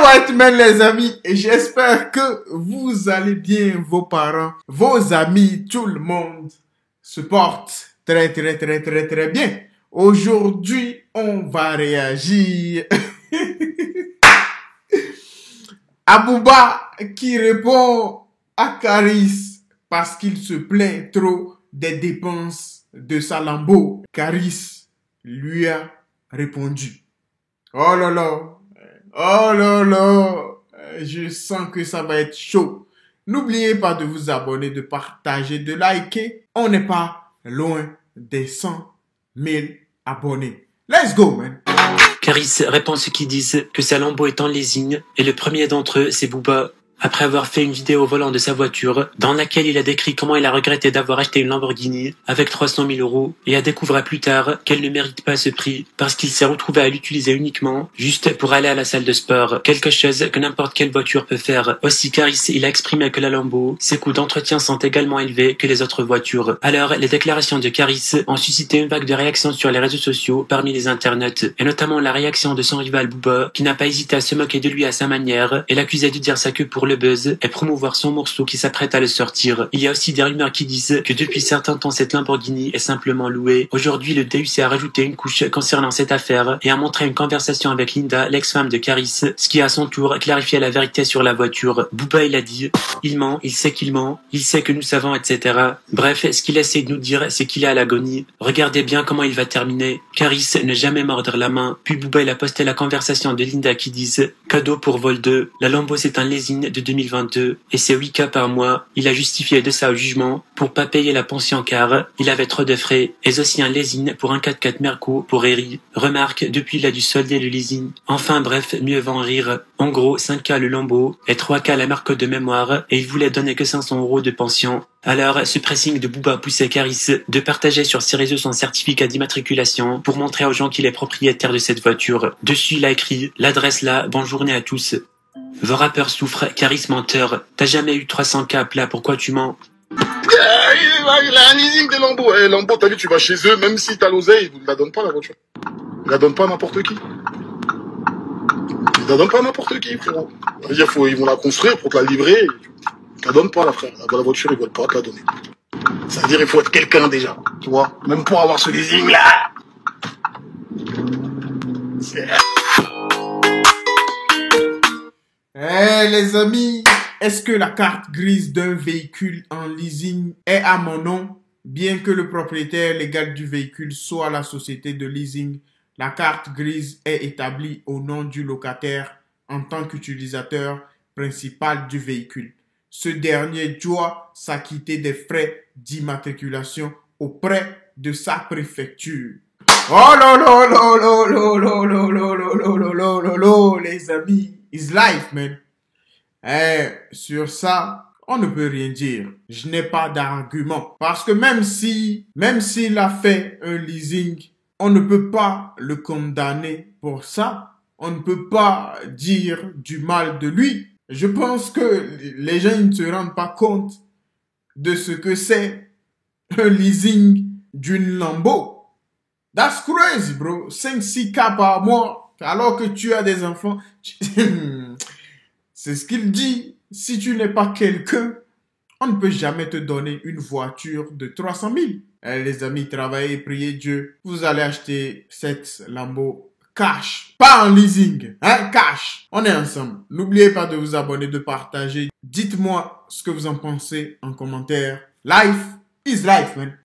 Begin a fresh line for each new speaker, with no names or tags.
Alright, men les amis, et j'espère que vous allez bien, vos parents, vos amis, tout le monde se porte très bien. Aujourd'hui, on va réagir à Booba qui répond à Caris parce qu'il se plaint trop des dépenses de sa Lambo. Caris lui a répondu. Oh là là, oh là là, je sens que ça va être chaud. N'oubliez pas de vous abonner, de partager, de liker. On n'est pas loin des 100 000 abonnés. Let's go, man.
Caris répond à ceux qui disent que sa Lambo est en leasing, et le premier d'entre eux, c'est Booba. Après avoir fait une vidéo au volant de sa voiture, dans laquelle il a décrit comment il a regretté d'avoir acheté une Lamborghini avec 300 000 euros, et a découvert plus tard qu'elle ne mérite pas ce prix, parce qu'il s'est retrouvé à l'utiliser uniquement, juste pour aller à la salle de sport, quelque chose que n'importe quelle voiture peut faire. Aussi Caris, il a exprimé que la Lambo, ses coûts d'entretien sont également élevés que les autres voitures. Alors, les déclarations de Caris ont suscité une vague de réactions sur les réseaux sociaux parmi les internautes, et notamment la réaction de son rival Booba, qui n'a pas hésité à se moquer de lui à sa manière, et l'accusait de dire ça que pour le buzz et promouvoir son morceau qui s'apprête à le sortir. Il y a aussi des rumeurs qui disent que depuis certains temps cette Lamborghini est simplement louée. Aujourd'hui, le DUC a rajouté une couche concernant cette affaire et a montré une conversation avec Linda, l'ex-femme de Caris, ce qui a à son tour clarifié la vérité sur la voiture. Booba, il a dit « Il ment, il sait qu'il ment, il sait que nous savons, etc. » Bref, ce qu'il essaie de nous dire, c'est qu'il est à l'agonie. Regardez bien comment il va terminer. Caris ne jamais mordre la main. Puis Booba, il a posté la conversation de Linda qui disent « Cadeau pour vol 2. La Lambo, c'est un leasing de 2022 et c'est 8K par mois. Il a justifié de ça au jugement pour pas payer la pension car il avait trop de frais et aussi un leasing pour un 4x4 Merco pour Eri. Remarque, depuis il a dû solder le leasing. Enfin bref, mieux va en rire. En gros, 5K le Lambo et 3K la marque de mémoire et il voulait donner que 500 euros de pension. Alors, ce pressing de Booba poussait Caris de partager sur ses réseaux son certificat d'immatriculation pour montrer aux gens qu'il est propriétaire de cette voiture. Dessus, il a écrit « L'adresse là, bonne journée à tous ». Vos rappeurs souffrent, Caris menteur. T'as jamais eu 300K à plat, pourquoi tu mens?
Il a un leasing de Lambo. Lambo, t'as vu, tu vas chez eux, même si t'as l'oseille, ils ne la donnent pas la voiture. Ils la donnent pas à n'importe qui. Ils la donnent pas à n'importe qui, frérot. C'est-à-dire, ils vont la construire pour te la livrer. Ils la donnent pas, la frère. La voiture, ils veulent pas te la donner. Ça veut dire, il faut être quelqu'un déjà. Tu vois? Même pour avoir ce leasing-là.
Les amis, est-ce que la carte grise d'un véhicule en leasing est à mon nom? Bien que le propriétaire légal du véhicule soit la société de leasing, la carte grise est établie au nom du locataire en tant qu'utilisateur principal du véhicule. Ce dernier doit s'acquitter des frais d'immatriculation auprès de sa préfecture. Oh là là là là là là là là là là là là là, les amis. It's life, man. Sur ça, on ne peut rien dire. Je n'ai pas d'argument. Parce que même s'il a fait un leasing, on ne peut pas le condamner pour ça. On ne peut pas dire du mal de lui. Je pense que les gens ne se rendent pas compte de ce que c'est un leasing d'une Lambo. That's crazy, bro. 5-6K par mois. Alors que tu as des enfants, c'est ce qu'il dit. Si tu n'es pas quelqu'un, on ne peut jamais te donner une voiture de 300 000. Les amis, travaillez, priez Dieu. Vous allez acheter cette Lambo cash, pas en leasing, hein, cash. On est ensemble. N'oubliez pas de vous abonner, de partager. Dites-moi ce que vous en pensez en commentaire. Life is life, man.